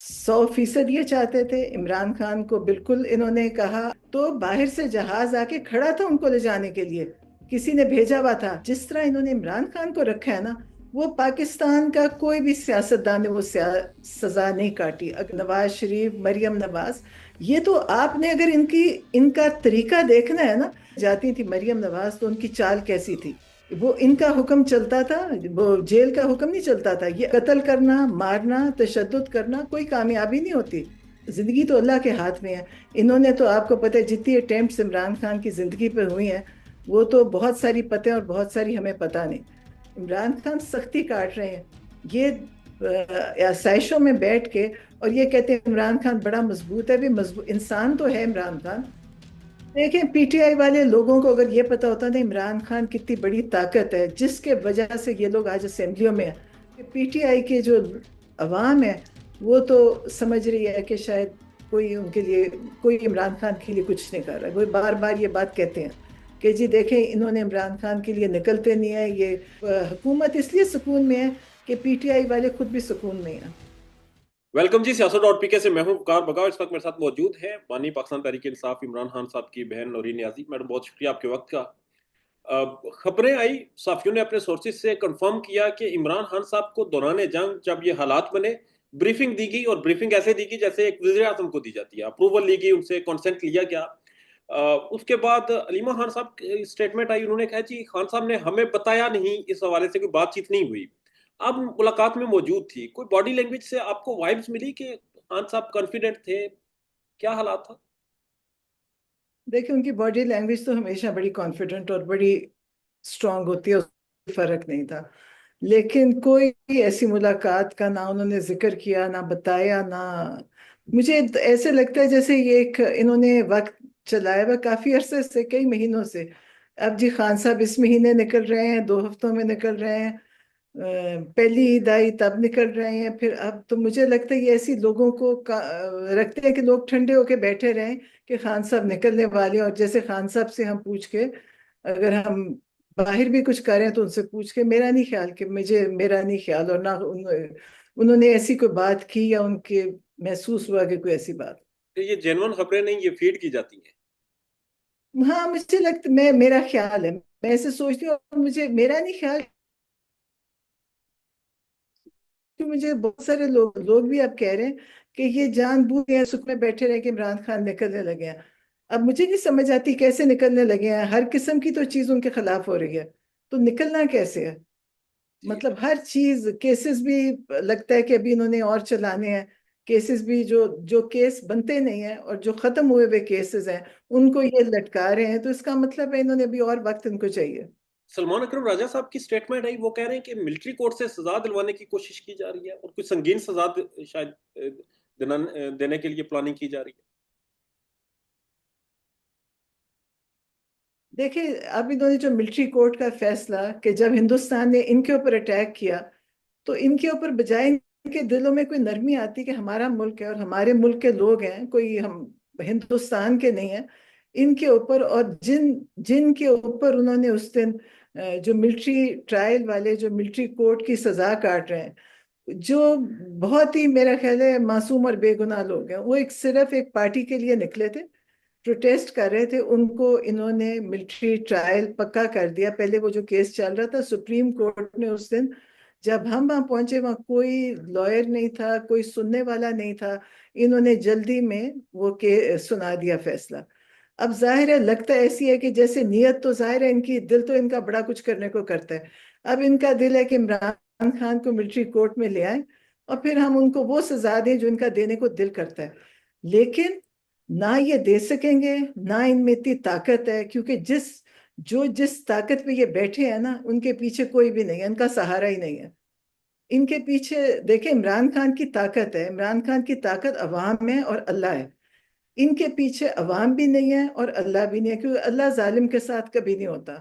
100% یہ چاہتے تھے عمران خان کو، بالکل انہوں نے کہا تو باہر سے جہاز آ کے کھڑا تھا ان کو لے جانے کے لیے، کسی نے بھیجا ہوا تھا۔ جس طرح انہوں نے عمران خان کو رکھا ہے نا، وہ پاکستان کا کوئی بھی سیاستدان نے وہ سزا نہیں کاٹی۔ اگر نواز شریف، مریم نواز، یہ تو آپ نے اگر ان کا طریقہ دیکھنا ہے نا، جاتی تھی مریم نواز تو ان کی چال کیسی تھی؟ وہ ان کا حکم چلتا تھا، وہ جیل کا حکم نہیں چلتا تھا۔ یہ قتل کرنا، مارنا، تشدد کرنا کوئی کامیابی نہیں ہوتی۔ زندگی تو اللہ کے ہاتھ میں ہے۔ انہوں نے تو آپ کو پتہ ہے جتنی اٹیمپٹس عمران خان کی زندگی پہ ہوئی ہیں، وہ تو بہت ساری پتہ اور بہت ساری ہمیں پتہ نہیں۔ عمران خان سختی کاٹ رہے ہیں یہ آسائشوں میں بیٹھ کے، اور یہ کہتے ہیں عمران خان بڑا مضبوط ہے۔ بھی مضبوط انسان تو ہے عمران خان۔ دیکھیں پی ٹی آئی والے لوگوں کو اگر یہ پتا ہوتا نا عمران خان کتنی بڑی طاقت ہے، جس کے وجہ سے یہ لوگ آج اسمبلیوں میں ہیں، کہ پی ٹی آئی کے جو عوام ہے وہ تو سمجھ رہی ہے کہ شاید کوئی ان کے لیے، کوئی عمران خان کے لیے کچھ نہیں کر رہا ہے۔ وہ بار بار یہ بات کہتے ہیں کہ جی دیکھیں انہوں نے عمران خان کے لیے نکلتے نہیں ہیں۔ یہ حکومت اس لیے سکون میں ہے کہ پی ٹی آئی والے خود بھی سکون میں ہیں۔ ویلکم جی، سیاست ڈاٹ پی کے سے میں ہوں وقار بگاؤ۔ اس وقت میرے ساتھ موجود ہے بانی پاکستان تحریک انصاف عمران خان صاحب کی بہن نورین نیازی۔ میڈم بہت شکریہ آپ کے وقت کا۔ خبریں آئی، صحافیوں نے اپنے سورسز سے کنفرم کیا کہ عمران خان صاحب کو دوران جنگ جب یہ حالات بنے، بریفنگ دی گئی، اور بریفنگ ایسے دی گئی جیسے ایک وزیر اعظم کو دی جاتی ہے، اپروول لی گئی، ان سے کنسنٹ لیا گیا۔ اس کے بعد علیمہ خان صاحب کی اسٹیٹمنٹ آئی، انہوں نے کہا جی خان صاحب نے ہمیں بتایا نہیں، اس حوالے سے کوئی بات چیت نہیں ہوئی۔ اب ملاقات میں موجود تھی، کوئی باڈی لینگویج سے آپ کو وائبز ملی کہ خان صاحب کانفیڈنٹ تھے؟ کیا حالات تھا؟ دیکھیں ان کی باڈی لینگویج تو ہمیشہ بڑی کانفیڈنٹ اور بڑی اسٹرانگ ہوتی ہے، اس فرق نہیں تھا۔ لیکن کوئی ایسی ملاقات کا نہ انہوں نے ذکر کیا، نہ بتایا، نہ مجھے ایسے لگتا ہے جیسے یہ ایک انہوں نے وقت چلایا ہوا کافی عرصے سے، کئی مہینوں سے۔ اب جی خان صاحب اس مہینے نکل رہے ہیں، 2 ہفتوں میں نکل رہے ہیں، پہلی عید آئی تب نکل رہے ہیں، پھر اب تو مجھے لگتا ہے یہ ایسی لوگوں کو رکھتے ہیں کہ لوگ ٹھنڈے ہو کے بیٹھے رہیں کہ خان صاحب نکلنے والے ہیں، اور جیسے خان صاحب سے ہم پوچھ کے اگر ہم باہر بھی کچھ کریں تو ان سے پوچھ کے، میرا نہیں خیال، اور نہ انہوں نے ایسی کوئی بات کی یا ان کے محسوس ہوا کہ کوئی ایسی بات۔ یہ جینون خبریں نہیں، یہ فیڈ کی جاتی ہیں۔ ہاں مجھے لگتا میرا خیال ہے، میں ایسے سوچتی ہوں، اور میرا نہیں خیال کہ مجھے بہت سارے لوگ بھی اب کہہ رہے ہیں کہ یہ جان بوجھ کے سکھ میں بیٹھے رہے کہ عمران خان نکلنے لگے ہیں۔ اب مجھے نہیں سمجھ آتی کیسے نکلنے لگے ہیں، ہر قسم کی تو چیز ان کے خلاف ہو رہی ہے، تو نکلنا کیسے ہے؟ جی، مطلب ہر چیز، کیسز بھی لگتا ہے کہ ابھی انہوں نے اور چلانے ہیں، کیسز بھی جو کیس بنتے نہیں ہیں اور جو ختم ہوئے ہوئے کیسز ہیں ان کو یہ لٹکا رہے ہیں، تو اس کا مطلب ہے انہوں نے ابھی اور وقت ان کو چاہیے۔ سلمان اکرم راجہ صاحب کی سٹیٹمنٹ آئی، وہ کہہ رہے ہیں کہ ملٹری کورٹ سے سزا دلوانے کی کوشش کی جا رہی ہے، اور کچھ سنگین سزا شاید دینے کے لیے پلاننگ کی جا رہی ہے۔ دیکھیں اب انہوں نے جو ملٹری کورٹ کا فیصلہ کہ جب ہندوستان نے ان کے اوپر اٹیک کیا تو ان کے اوپر بجائے ان کے دلوں میں کوئی نرمی آتی کہ ہمارا ملک ہے اور ہمارے ملک کے لوگ ہیں، کوئی ہم ہندوستان کے نہیں ہیں، ان کے اوپر، اور جن کے اوپر انہوں نے اس دن جو ملٹری ٹرائل والے جو ملٹری کورٹ کی سزا کاٹ رہے ہیں، جو بہت ہی میرا خیال ہے معصوم اور بے گناہ لوگ ہیں، وہ صرف ایک پارٹی کے لیے نکلے تھے، پروٹیسٹ کر رہے تھے، ان کو انہوں نے ملٹری ٹرائل پکا کر دیا۔ پہلے وہ جو کیس چل رہا تھا سپریم کورٹ نے اس دن جب ہم وہاں پہنچے، وہاں کوئی لائر نہیں تھا، کوئی سننے والا نہیں تھا، انہوں نے جلدی میں وہ سنا دیا فیصلہ۔ اب ظاہر ہے لگتا ایسی ہے کہ جیسے نیت تو ظاہر ہے ان کی، دل تو ان کا بڑا کچھ کرنے کو کرتا ہے۔ اب ان کا دل ہے کہ عمران خان کو ملٹری کورٹ میں لے آئیں اور پھر ہم ان کو وہ سزا دیں جو ان کا دینے کو دل کرتا ہے، لیکن نہ یہ دے سکیں گے، نہ ان میں اتنی طاقت ہے، کیونکہ جس طاقت پہ یہ بیٹھے ہیں نا ان کے پیچھے کوئی بھی نہیں ہے، ان کا سہارا ہی نہیں ہے۔ ان کے پیچھے دیکھیں عمران خان کی طاقت ہے، عمران خان کی طاقت عوام ہے اور اللہ ہے۔ ان کے پیچھے عوام بھی نہیں ہے اور اللہ بھی نہیں ہے، کیونکہ اللہ ظالم کے ساتھ کبھی نہیں ہوتا،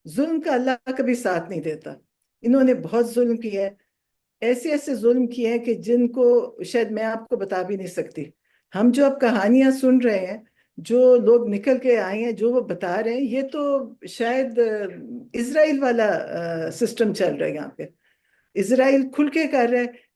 ظلم کا اللہ کبھی ساتھ نہیں دیتا۔ انہوں نے بہت ظلم کیا ہے، ایسے ایسے ظلم کیے ہیں کہ جن کو شاید میں آپ کو بتا بھی نہیں سکتی۔ ہم جو اب کہانیاں سن رہے ہیں، جو لوگ نکل کے آئے ہیں، جو وہ بتا رہے ہیں، یہ تو شاید اسرائیل والا سسٹم چل رہا ہے یہاں پہ۔ اسرائیل کھل کے کر رہا ہے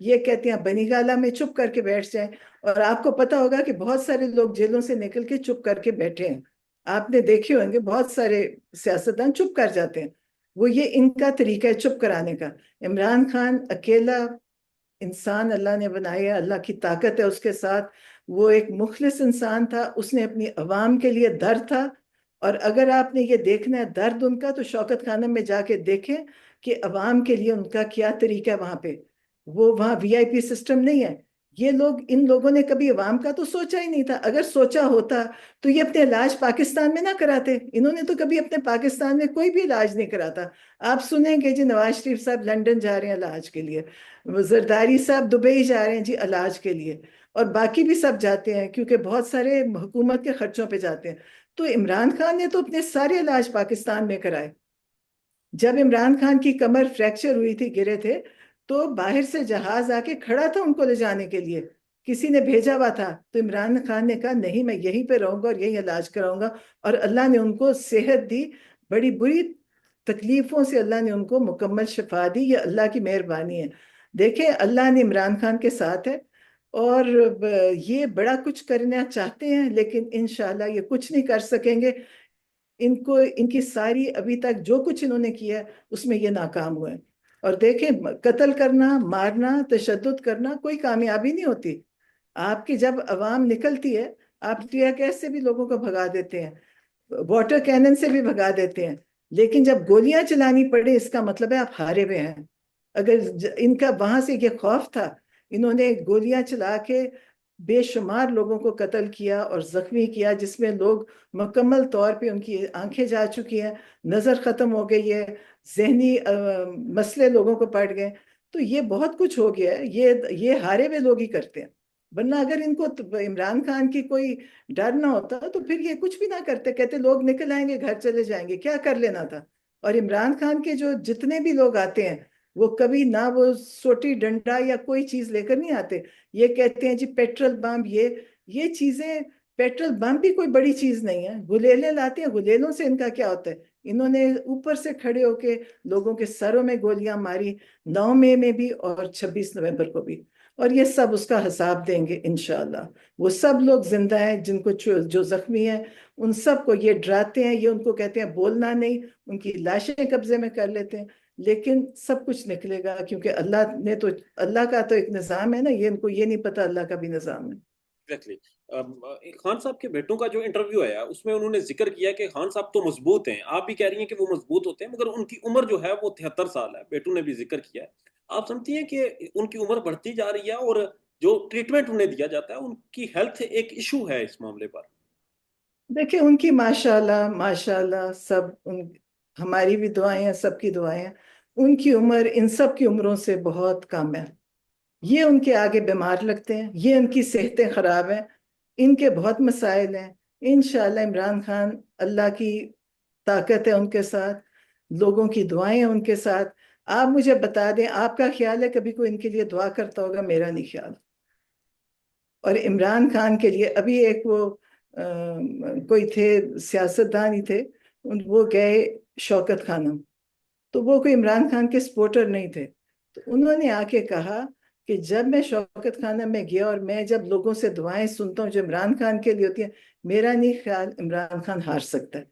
یہ کہتے ہیں بنی گالہ میں چپ کر کے بیٹھ جائیں. اور آپ کو پتا ہوگا کہ بہت سارے لوگ جیلوں سے نکل کے چپ کر کے بیٹھے ہیں. آپ نے دیکھے ہوں گے بہت سارے سیاستدان چپ کر جاتے ہیں. وہ یہ ان کا طریقہ ہے چپ کرانے کا. عمران خان اکیلا انسان اللہ نے بنایا، اللہ کی طاقت ہے اس کے ساتھ. وہ ایک مخلص انسان تھا، اس نے اپنی عوام کے لیے درد تھا. اور اگر آپ نے یہ دیکھنا ہے درد ان کا، تو شوکت خانم میں جا کے دیکھیں کہ عوام کے لیے ان کا کیا طریقہ ہے وہاں پہ. وہ وہاں وی آئی پی سسٹم نہیں ہے. یہ لوگ، ان لوگوں نے کبھی عوام کا تو سوچا ہی نہیں تھا. اگر سوچا ہوتا تو یہ اپنے علاج پاکستان میں نہ کراتے. انہوں نے تو کبھی اپنے پاکستان میں کوئی بھی علاج نہیں کراتا. آپ سنیں گے جی نواز شریف صاحب لندن جا رہے ہیں علاج کے لیے، زرداری صاحب دبئی جا رہے ہیں جی علاج کے لیے، اور باقی بھی سب جاتے ہیں کیونکہ بہت سارے حکومت کے خرچوں پہ جاتے ہیں. تو عمران خان نے تو اپنے سارے علاج پاکستان میں کرائے. جب عمران خان کی کمر فریکچر ہوئی تھی، گرے تھے، تو باہر سے جہاز آ کے کھڑا تھا ان کو لے جانے کے لیے. کسی نے بھیجا ہوا تھا، تو عمران خان نے کہا نہیں میں یہیں پہ رہوں گا اور یہی علاج کراؤں گا. اور اللہ نے ان کو صحت دی. بڑی بری تکلیفوں سے اللہ نے ان کو مکمل شفا دی. یہ اللہ کی مہربانی ہے. دیکھیں اللہ نے عمران خان کے ساتھ ہے. اور یہ بڑا کچھ کرنا چاہتے ہیں لیکن انشاءاللہ یہ کچھ نہیں کر سکیں گے. ان کی ساری ابھی تک جو کچھ انہوں نے کیا اس میں یہ ناکام ہوئے. اور دیکھیں قتل کرنا، مارنا، تشدد کرنا کوئی کامیابی نہیں ہوتی. آپ کی جب عوام نکلتی ہے، آپ ٹیئر گیس سے بھی لوگوں کو بھگا دیتے ہیں، واٹر کینن سے بھی بھگا دیتے ہیں، لیکن جب گولیاں چلانی پڑے اس کا مطلب ہے آپ ہارے ہوئے ہیں. اگر ان کا وہاں سے یہ خوف تھا، انہوں نے گولیاں چلا کے بے شمار لوگوں کو قتل کیا اور زخمی کیا، جس میں لوگ مکمل طور پہ ان کی آنکھیں جا چکی ہیں، نظر ختم ہو گئی ہے، ذہنی مسئلے لوگوں کو پڑ گئے. تو یہ بہت کچھ ہو گیا ہے. یہ ہارے ہوئے لوگ ہی کرتے ہیں. ورنہ اگر ان کو عمران خان کی کوئی ڈر نہ ہوتا تو پھر یہ کچھ بھی نہ کرتے. کہتے لوگ نکل آئیں گے، گھر چلے جائیں گے، کیا کر لینا تھا. اور عمران خان کے جو جتنے بھی لوگ آتے ہیں، وہ کبھی نہ وہ سوٹی ڈنڈا یا کوئی چیز لے کر نہیں آتے. یہ کہتے ہیں جی پیٹرول بم، یہ چیزیں، پیٹرول بم بھی کوئی بڑی چیز نہیں ہے. گلیلے لاتے ہیں، گلیلوں سے ان کا کیا ہوتا ہے. انہوں نے اوپر سے کھڑے ہو کے لوگوں کے سروں میں گولیاں ماری، 9 مئی میں بھی اور 26 نومبر کو بھی. اور یہ سب اس کا حساب دیں گے انشاءاللہ. وہ سب لوگ زندہ ہیں جن کو جو زخمی ہیں، ان سب کو یہ ڈراتے ہیں، یہ ان کو کہتے ہیں بولنا نہیں، ان کی لاشیں قبضے میں کر لیتے ہیں. لیکن سب کچھ نکلے گا کیونکہ اللہ کا تو ایک نظام ہے نا. یہ ان کو یہ نہیں پتا اللہ کا بھی نظام ہے. ایگزیکٹلی. خان صاحب کے بیٹوں کا جو انٹرویو آیا اس میں انہوں نے ذکر کیا کہ خان صاحب تو مضبوط ہیں، آپ بھی کہہ رہی ہیں کہ وہ مضبوط ہوتے ہیں، مگر ان کی عمر جو ہے وہ 73 سال ہے. بیٹوں نے بھی ذکر کیا ہے. آپ سمجھتی ہیں کہ ان کی عمر بڑھتی جا رہی ہے اور جو ٹریٹمنٹ انہیں دیا جاتا ہے ان کی ہیلتھ ایک ایشو ہے اس معاملے پر؟ دیکھیں ان کی ماشاءاللہ ماشاءاللہ ہماری بھی دعائیں ہیں، سب کی دعائیں ہیں. ان کی عمر ان سب کی عمروں سے بہت کم ہے. یہ ان کے آگے بیمار لگتے ہیں، یہ ان کی صحتیں خراب ہیں، ان کے بہت مسائل ہیں. انشاءاللہ عمران خان، اللہ کی طاقت ہے ان کے ساتھ، لوگوں کی دعائیں ہیں ان کے ساتھ. آپ مجھے بتا دیں، آپ کا خیال ہے کبھی کوئی ان کے لیے دعا کرتا ہوگا؟ میرا نہیں خیال. اور عمران خان کے لیے ابھی ایک وہ کوئی تھے سیاستدان ہی تھے، وہ گئے شوکت خانم، تو وہ کوئی عمران خان کے سپورٹر نہیں تھے. تو انہوں نے آ کے کہا کہ جب میں شوکت خانم میں گیا اور میں جب لوگوں سے دعائیں سنتا ہوں جو عمران خان کے لیے ہوتی ہیں، میرا نہیں خیال عمران خان ہار سکتا ہے.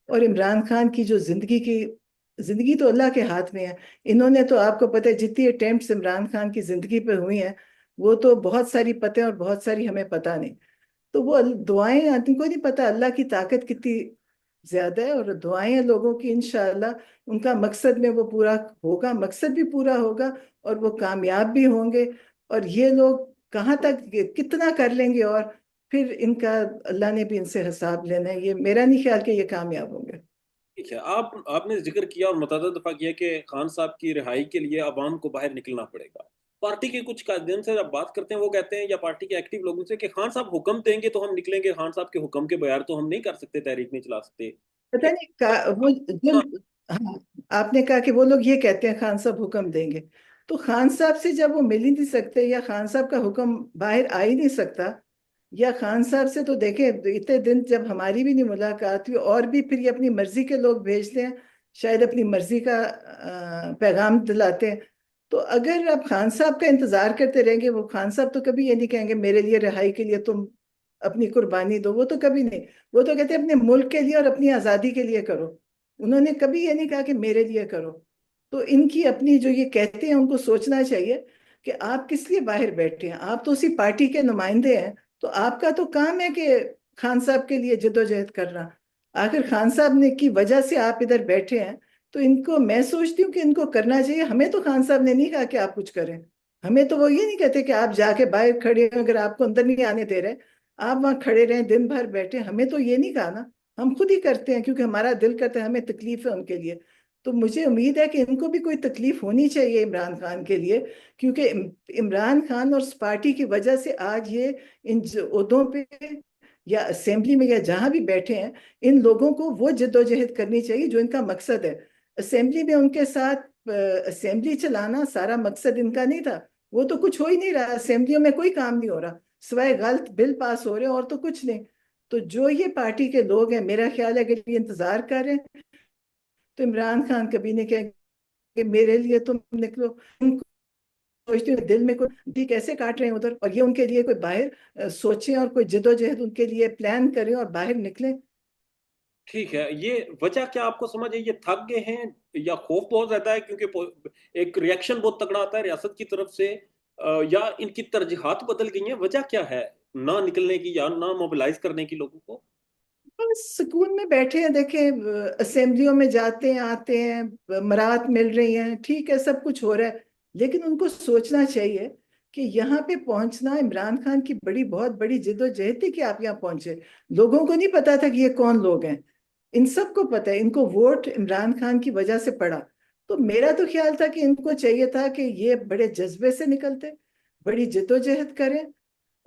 اور عمران خان کی جو زندگی تو اللہ کے ہاتھ میں ہے. انہوں نے تو، آپ کو پتہ ہے جتنی اٹیمپٹس عمران خان کی زندگی پہ ہوئی ہیں، وہ تو بہت ساری پتہ ہیں اور بہت ساری ہمیں پتہ نہیں. تو وہ دعائیں آتی کو نہیں پتہ اللہ کی طاقت کتنی زیادہ ہے. اور دعائیں ہیں لوگوں کی، انشاءاللہ ان کا مقصد میں وہ پورا ہوگا، مقصد بھی پورا ہوگا اور وہ کامیاب بھی ہوں گے. اور یہ لوگ کہاں تک کتنا کر لیں گے، اور پھر ان کا اللہ نے بھی ان سے حساب لینا ہے. یہ میرا نہیں خیال کہ یہ کامیاب ہوں گے. ٹھیک ہے. آپ نے ذکر کیا اور متعدد دفعہ کیا کہ خان صاحب کی رہائی کے لیے عوام کو باہر نکلنا پڑے گا. پارٹی کے کچھ قائدین سے جب بات کرتے ہیں وہ کہتے ہیں، یا پارٹی کے ایکٹیو لوگوں سے، کہ خان صاحب حکم دیں گے تو ہم نکلیں گے، خان صاحب کے حکم کے بغیر تو ہم نہیں کر سکتے، تحریک نہیں چلا سکتے. پتہ نہیں وہ ہاں، آپ نے کہا کہ وہ لوگ یہ کہتے ہیں خان صاحب حکم دیں گے. تو خان صاحب سے جب وہ مل ہی نہیں سکتے، یا خان صاحب کا حکم باہر آ ہی نہیں سکتا، یا خان صاحب سے تو دیکھیں اتنے دن جب ہماری بھی نہیں ملاقات ہوئی، اور بھی پھر یہ اپنی مرضی کے لوگ بھیجتے ہیں، شاید اپنی مرضی کا پیغام دلاتے ہیں. تو اگر آپ خان صاحب کا انتظار کرتے رہیں گے، وہ خان صاحب تو کبھی یہ نہیں کہیں گے میرے لیے رہائی کے لیے تم اپنی قربانی دو، وہ تو کبھی نہیں. وہ تو کہتے ہیں اپنے ملک کے لیے اور اپنی آزادی کے لیے کرو. انہوں نے کبھی یہ نہیں کہا کہ میرے لیے کرو. تو ان کی اپنی جو یہ کہتے ہیں ان کو سوچنا چاہیے کہ آپ کس لیے باہر بیٹھے ہیں. آپ تو اسی پارٹی کے نمائندے ہیں، تو آپ کا تو کام ہے کہ خان صاحب کے لیے جدوجہد کرنا. آخر خان صاحب نے کی وجہ سے آپ ادھر بیٹھے ہیں، تو ان کو میں سوچتی ہوں کہ ان کو کرنا چاہیے. ہمیں تو خان صاحب نے نہیں کہا کہ آپ کچھ کریں. ہمیں تو وہ یہ نہیں کہتے کہ آپ جا کے باہر کھڑے ہیں، اگر آپ کو اندر نہیں آنے دے رہے آپ وہاں کھڑے رہیں دن بھر بیٹھے. ہمیں تو یہ نہیں کہا نا. ہم خود ہی کرتے ہیں کیونکہ ہمارا دل کرتا ہے، ہمیں تکلیف ہے ان کے لیے. تو مجھے امید ہے کہ ان کو بھی کوئی تکلیف ہونی چاہیے عمران خان کے لیے، کیونکہ عمران خان اور اس پارٹی کی وجہ سے آج یہ ان عہدوں پہ یا اسمبلی میں یا جہاں بھی بیٹھے ہیں، ان لوگوں کو وہ جدوجہد کرنی چاہیے جو ان کا مقصد ہے. اسمبلی میں ان کے ساتھ اسمبلی چلانا سارا مقصد ان کا نہیں تھا. وہ تو کچھ ہو ہی نہیں رہا، اسمبلیوں میں کوئی کام نہیں ہو رہا سوائے غلط بل پاس ہو رہے ہیں اور تو کچھ نہیں. تو جو یہ پارٹی کے لوگ ہیں، میرا خیال ہے اگر یہ انتظار کر رہے ہیں تو عمران خان کبھی نہیں کہیں کہ میرے لیے تم نکلو. ان کو سوچتی ہوں دل میں کوئی بھی کیسے کاٹ رہے ہیں ادھر، اور یہ ان کے لیے کوئی باہر سوچیں اور کوئی جدوجہد ان کے لیے پلان کریں اور باہر نکلیں. ٹھیک ہے، یہ وجہ کیا آپ کو سمجھ ہے؟ یہ تھک گئے ہیں یا خوف بہت زیادہ ہے کیونکہ ایک ریاکشن بہت تگڑا آتا ہے ریاست کی طرف سے، یا ان کی ترجیحات بدل گئی ہیں؟ وجہ کیا ہے نہ نکلنے کی یا نہ موبلائز کرنے کی لوگوں کو؟ بس سکون میں بیٹھے ہیں. دیکھیں اسمبلیوں میں جاتے ہیں آتے ہیں، مرات مل رہی ہیں، ٹھیک ہے سب کچھ ہو رہا ہے. لیکن ان کو سوچنا چاہیے کہ یہاں پہ پہنچنا عمران خان کی بہت بڑی جد و جہد تھی کہ آپ یہاں پہنچے. لوگوں کو نہیں پتا تھا کہ یہ کون لوگ ہیں. ان سب کو پتا ہے، ان کو ووٹ عمران خان کی وجہ سے پڑا. تو میرا تو خیال تھا کہ ان کو چاہیے تھا کہ یہ بڑے جذبے سے نکلتے، بڑی جد و جہد کریں.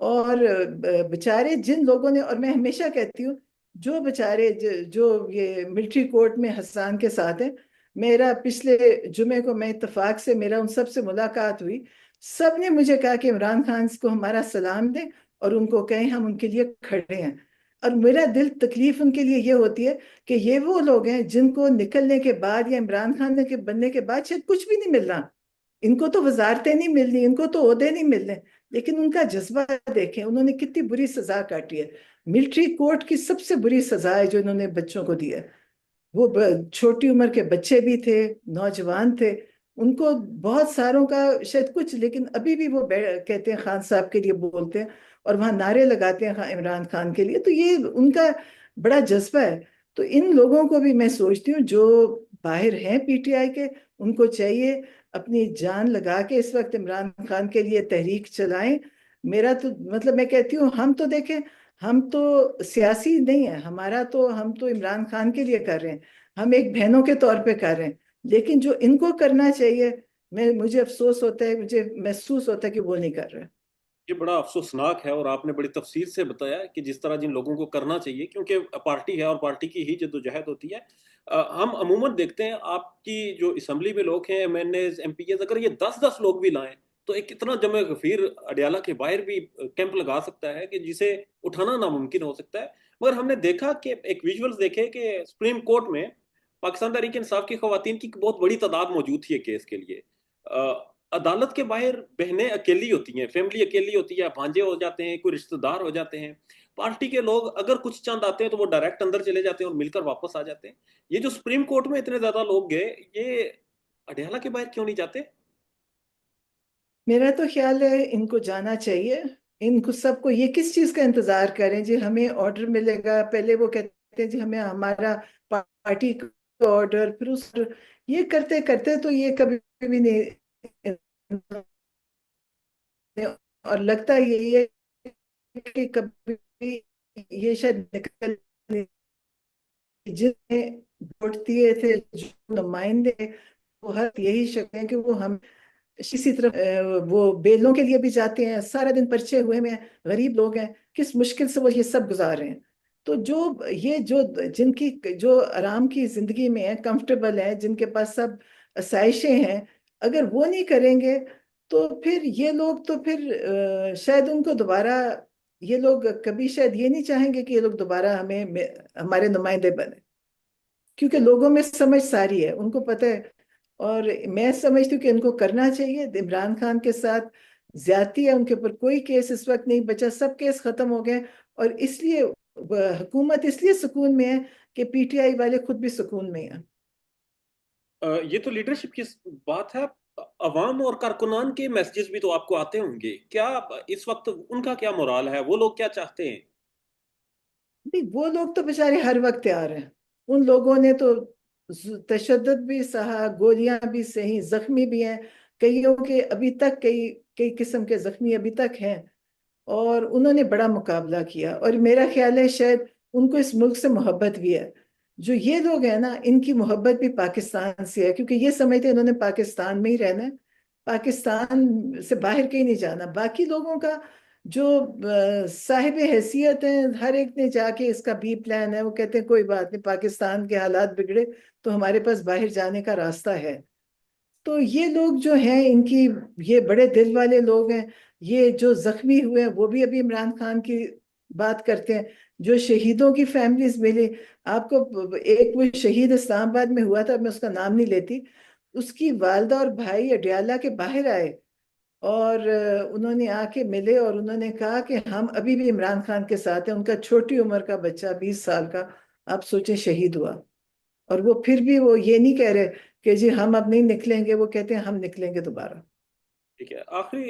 اور بچارے جن لوگوں نے، اور میں ہمیشہ کہتی ہوں جو بچارے جو یہ ملٹری کورٹ میں حسان کے ساتھ ہیں، میرا پچھلے جمعے کو میں اتفاق سے میرا ان سب سے ملاقات ہوئی. سب نے مجھے کہا کہ عمران خان کو ہمارا سلام دیں اور ان کو کہیں ہم ان کے لیے کھڑے ہیں. اور میرا دل تکلیف ان کے لیے یہ ہوتی ہے کہ یہ وہ لوگ ہیں جن کو نکلنے کے بعد یا عمران خان کے بننے کے بعد شاید کچھ بھی نہیں ملنا. ان کو تو وزارتیں نہیں ملنی، ان کو تو عہدے نہیں ملنے، لیکن ان کا جذبہ دیکھیں، انہوں نے کتنی بری سزا کاٹی ہے. ملٹری کورٹ کی سب سے بری سزا ہے جو انہوں نے بچوں کو دی ہے. وہ چھوٹی عمر کے بچے بھی تھے، نوجوان تھے. ان کو بہت ساروں کا شاید کچھ، لیکن ابھی بھی وہ کہتے ہیں خان صاحب کے لیے بولتے ہیں اور وہاں نعرے لگاتے ہیں عمران خان کے لیے. تو یہ ان کا بڑا جذبہ ہے. تو ان لوگوں کو بھی میں سوچتی ہوں جو باہر ہیں پی ٹی آئی کے، ان کو چاہیے اپنی جان لگا کے اس وقت عمران خان کے لیے تحریک چلائیں. میرا تو مطلب میں کہتی ہوں ہم تو دیکھیں، ہم تو سیاسی نہیں ہیں، ہم تو عمران خان کے لیے کر رہے ہیں، ہم ایک بہنوں کے طور پہ کر رہے ہیں. لیکن جو ان کو کرنا چاہیے، مجھے افسوس ہوتا ہے، مجھے محسوس ہوتا ہے کہ وہ نہیں کر رہے. یہ بڑا افسوسناک ہے، اور آپ نے بڑی تفصیل سے بتایا کہ جس طرح جن لوگوں کو کرنا چاہیے، کیونکہ پارٹی ہے اور پارٹی کی ہی جدوجہد ہوتی ہے. ہم عموماً دیکھتے ہیں آپ کی جو اسمبلی میں لوگ ہیں، M N As, M P As, اگر یہ 10 لوگ بھی لائیں تو ایک اتنا جمع غفیر اڈیالہ کے باہر بھی کیمپ لگا سکتا ہے کہ جسے اٹھانا ناممکن ہو سکتا ہے. مگر ہم نے دیکھا کہ ایک ویژولز دیکھے کہ سپریم کورٹ میں پاکستان تحریک انصاف کی خواتین کی بہت بڑی تعداد موجود تھی کیس کے لیے. عدالت کے باہر بہنیں اکیلی ہوتی ہیں، فیملی اکیلی ہوتی ہے، بھانجے ہو جاتے ہیں، کوئی رشتہ دار ہو جاتے ہیں. پارٹی کے لوگ اگر کچھ چند آتے ہیں تو وہ ڈائریکٹ اندر چلے جاتے ہیں اور مل کر واپس آ جاتے ہیں. یہ جو سپریم کورٹ میں اتنے زیادہ لوگ گئے، یہ اڈیالہ کے باہر کیوں نہیں جاتے؟ میرا تو خیال ہے ان کو جانا چاہیے. ان کو سب کو یہ کس چیز کا انتظار کریں جی ہمیں آرڈر ملے گا؟ پہلے وہ کہتے ہیں جی ہمیں ہمارا پارٹی کا آرڈر، پھر یہ کرتے کرتے تو یہ کبھی بھی نہیں. اور لگتا یہی ہے کہ کبھی یہ شاید نکل جنہیں ووٹ دیے تھے جو نمائندے، وہ ہر یہی شک ہے کہ وہ ہم اسی طرف وہ بیلوں کے لیے بھی جاتے ہیں، سارا دن پرچے ہوئے میں، غریب لوگ ہیں، کس مشکل سے وہ یہ سب گزار رہے ہیں. تو جو جن کی جو آرام کی زندگی میں ہے، کمفرٹیبل ہے، جن کے پاس سب آسائشیں ہیں، اگر وہ نہیں کریں گے تو پھر یہ لوگ تو پھر شاید ان کو دوبارہ، یہ لوگ کبھی شاید یہ نہیں چاہیں گے کہ یہ لوگ دوبارہ ہمارے نمائندے بنے. کیونکہ لوگوں میں سمجھ ساری ہے، ان کو پتہ ہے اور میں سمجھتی ہوں کہ ان کو کرنا چاہیے. عمران خان کے ساتھ زیادتی ہے، ان کے اوپر کوئی کیس اس وقت نہیں بچا، سب کیس ختم ہو گئے. اور اس لیے حکومت اس لیے سکون میں ہے کہ پی ٹی آئی والے خود بھی سکون میں ہیں. یہ تو لیڈرشپ کی بات ہے. عوام اور کارکنان کے میسجز بھی تو آپ کو آتے ہوں گے، کیا اس وقت ان کا کیا مورال ہے؟ وہ لوگ کیا چاہتے ہیں؟ نہیں، وہ لوگ تو بیچارے ہر وقت تیار ہیں. ان لوگوں نے تو تشدد بھی سہا، گولیاں بھی سہی، زخمی بھی ہیں. کئیوں کے ابھی تک کئی قسم کے زخمی ابھی تک ہیں. اور انہوں نے بڑا مقابلہ کیا، اور میرا خیال ہے شاید ان کو اس ملک سے محبت بھی ہے. جو یہ لوگ ہیں نا، ان کی محبت بھی پاکستان سے ہے، کیونکہ یہ سمجھتے ہیں انہوں نے پاکستان میں ہی رہنا ہے، پاکستان سے باہر کہیں نہیں جانا. باقی لوگوں کا جو صاحب حیثیت ہیں، ہر ایک نے جا کے اس کا بی پلان ہے، وہ کہتے ہیں کوئی بات نہیں، پاکستان کے حالات بگڑے تو ہمارے پاس باہر جانے کا راستہ ہے. تو یہ لوگ جو ہیں، ان کی یہ بڑے دل والے لوگ ہیں. یہ جو زخمی ہوئے ہیں وہ بھی ابھی عمران خان کی بات کرتے ہیں. جو شہیدوں کی فیملیز ملے، آپ کو ایک وہ شہید اسلام آباد میں ہوا تھا، میں اس کا نام نہیں لیتی، اس کی والدہ اور بھائی اڈیالہ کے باہر آئے اور انہوں نے آ کے ملے اور انہوں نے کہا کہ ہم ابھی بھی عمران خان کے ساتھ ہیں. ان کا چھوٹی عمر کا بچہ 20 سال کا، آپ سوچیں، شہید ہوا. اور وہ پھر بھی وہ یہ نہیں کہہ رہے کہ جی ہم اب نہیں نکلیں گے، وہ کہتے ہیں ہم نکلیں گے دوبارہ. ٹھیک ہے، آخری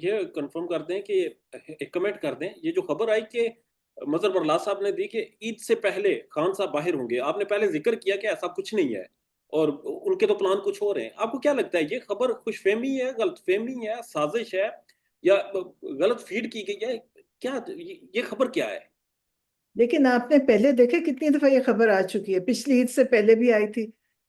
یہ کنفرم کر دیں کہ ایک کمنٹ کر دیں، یہ جو خبر آئی کہ مظہر برلاس صاحب نے دی کہ عید سے پہلے خان صاحب باہر ہوں گے، آپ نے پہلے ذکر کیا کہ ایسا کچھ نہیں ہے اور ان کے تو پلان کچھ اور ہیں. آپ کو کیا لگتا ہے، یہ خبر خوش فہمی ہے، غلط فہمی ہے، سازش ہے، یا غلط فیڈ کی گئی ہے؟ کیا یہ خبر کیا ہے؟ لیکن آپ نے پہلے دیکھے کتنی دفعہ یہ خبر آ چکی ہے، پچھلی عید سے پہلے بھی آئی تھی،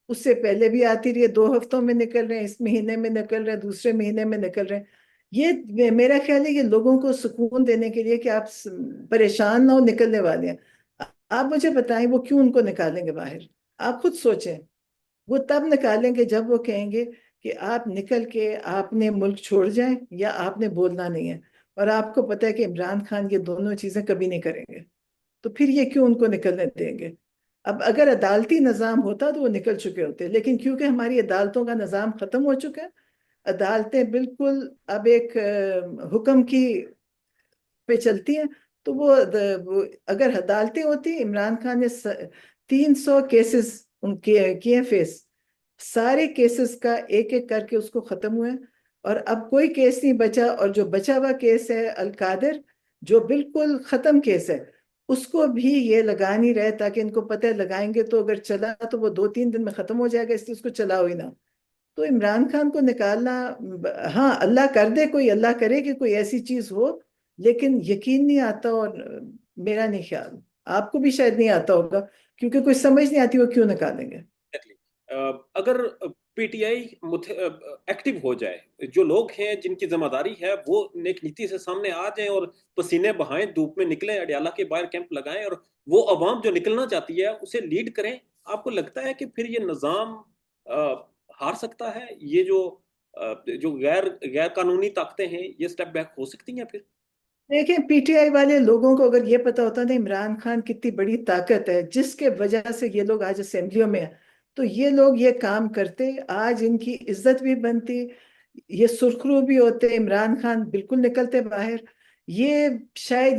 اس سے پہلے بھی آتی رہی ہے. 2 ہفتوں میں نکل رہے ہیں، اس مہینے میں نکل رہے ہیں، دوسرے مہینے میں نکل رہے ہیں. یہ میرا خیال ہے یہ لوگوں کو سکون دینے کے لیے کہ آپ پریشان نہ ہو، نکلنے والے ہیں. آپ مجھے بتائیں وہ کیوں ان کو نکالیں گے باہر؟ آپ خود سوچیں. وہ تب نکالیں گے جب وہ کہیں گے کہ آپ نکل کے آپ نے ملک چھوڑ جائیں یا آپ نے بولنا نہیں ہے. اور آپ کو پتہ ہے کہ عمران خان یہ دونوں چیزیں کبھی نہیں کریں گے، تو پھر یہ کیوں ان کو نکلنے دیں گے؟ اب اگر عدالتی نظام ہوتا تو وہ نکل چکے ہوتے، لیکن کیونکہ ہماری عدالتوں کا نظام ختم ہو چکا ہے، عدالتیں بالکل اب ایک حکم کی پہ چلتی ہیں. تو اگر عدالتیں ہوتی، عمران خان نے 300 کیسز ان کے کیے فیس، سارے کیسز کا ایک ایک کر کے اس کو ختم ہوئے. اور اب کوئی کیس نہیں بچا، اور جو بچا ہوا کیس ہے القادر، جو بالکل ختم کیس ہے، اس کو بھی یہ لگا نہیں رہے، تاکہ ان کو پتہ ہے لگائیں گے تو اگر چلا تو وہ 2-3 دن میں ختم ہو جائے گا، اس لیے اس کو چلاؤ ہی نہ. تو عمران خان کو نکالنا، ہاں اللہ کر دے، کوئی اللہ کرے کہ کوئی ایسی چیز ہو، لیکن یقین نہیں آتا. اور میرا نہیں خیال، آپ کو بھی شاید نہیں آتا ہوگا، کیونکہ کوئی سمجھ نہیں آتی وہ کیوں نکالیں گے. اگر پی ٹی آئی ایکٹیو ہو جائے، جو لوگ ہیں جن کی ذمہ داری ہے وہ نیک نیتی سے سامنے آ جائیں اور پسینے بہائیں، دھوپ میں نکلیں، اڈیالہ کے باہر کیمپ لگائیں اور وہ عوام جو نکلنا چاہتی ہے اسے لیڈ کریں، آپ کو لگتا ہے کہ پھر یہ نظام ہار سکتا ہے؟ یہ جو غیر قانونی طاقتیں ہیں یہ سٹیپ بیک ہو سکتی ہیں پھر؟ دیکھیں، پی ٹی آئی والے لوگوں کو اگر یہ پتا ہوتا نا عمران خان کتنی بڑی طاقت ہے جس کے وجہ سے یہ لوگ آج اسمبلیوں میں ہیں، تو یہ لوگ یہ کام کرتے، آج ان کی عزت بھی بنتی، یہ سرخرو بھی ہوتے، عمران خان بالکل نکلتے باہر. یہ شاید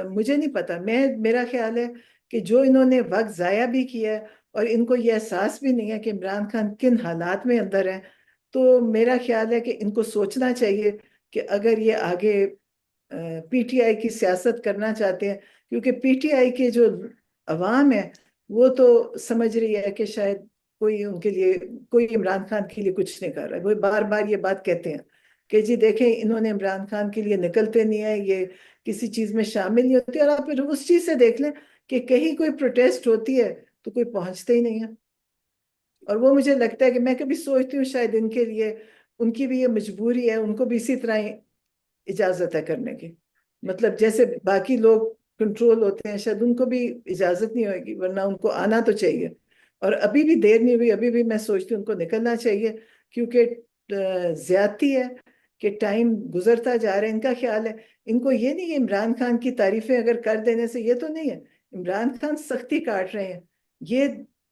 مجھے نہیں پتا، میرا خیال ہے کہ جو انہوں نے وقت ضائع بھی کیا ہے اور ان کو یہ احساس بھی نہیں ہے کہ عمران خان کن حالات میں اندر ہیں. تو میرا خیال ہے کہ ان کو سوچنا چاہیے کہ اگر یہ آگے پی ٹی آئی کی سیاست کرنا چاہتے ہیں، کیونکہ پی ٹی آئی کے جو عوام ہے وہ تو سمجھ رہی ہے کہ شاید کوئی ان کے لیے، کوئی عمران خان کے لیے کچھ نہیں کر رہا ہے. وہ بار بار یہ بات کہتے ہیں کہ جی دیکھیں انہوں نے عمران خان کے لیے نکلتے نہیں ہیں، یہ کسی چیز میں شامل نہیں ہوتی. اور آپ پھر اس چیز سے دیکھ لیں کہ کہیں کوئی پروٹیسٹ ہوتی ہے تو کوئی پہنچتے ہی نہیں ہے. اور وہ مجھے لگتا ہے کہ میں کبھی سوچتی ہوں شاید ان کے لیے، ان کی بھی یہ مجبوری ہے، ان کو بھی اسی طرح اجازت ہے کرنے کی. مطلب جیسے باقی لوگ کنٹرول ہوتے ہیں، شاید ان کو بھی اجازت نہیں ہوئے گی، ورنہ ان کو آنا تو چاہیے. اور ابھی بھی دیر نہیں ہوئی، ابھی بھی میں سوچتی ہوں ان کو نکلنا چاہیے، کیونکہ زیادتی ہے کہ ٹائم گزرتا جا رہا ہے. ان کا خیال ہے، ان کو یہ نہیں ہے عمران خان کی تعریفیں اگر کر دینے سے، یہ تو نہیں ہے. عمران خان سختی کاٹ رہے ہیں، یہ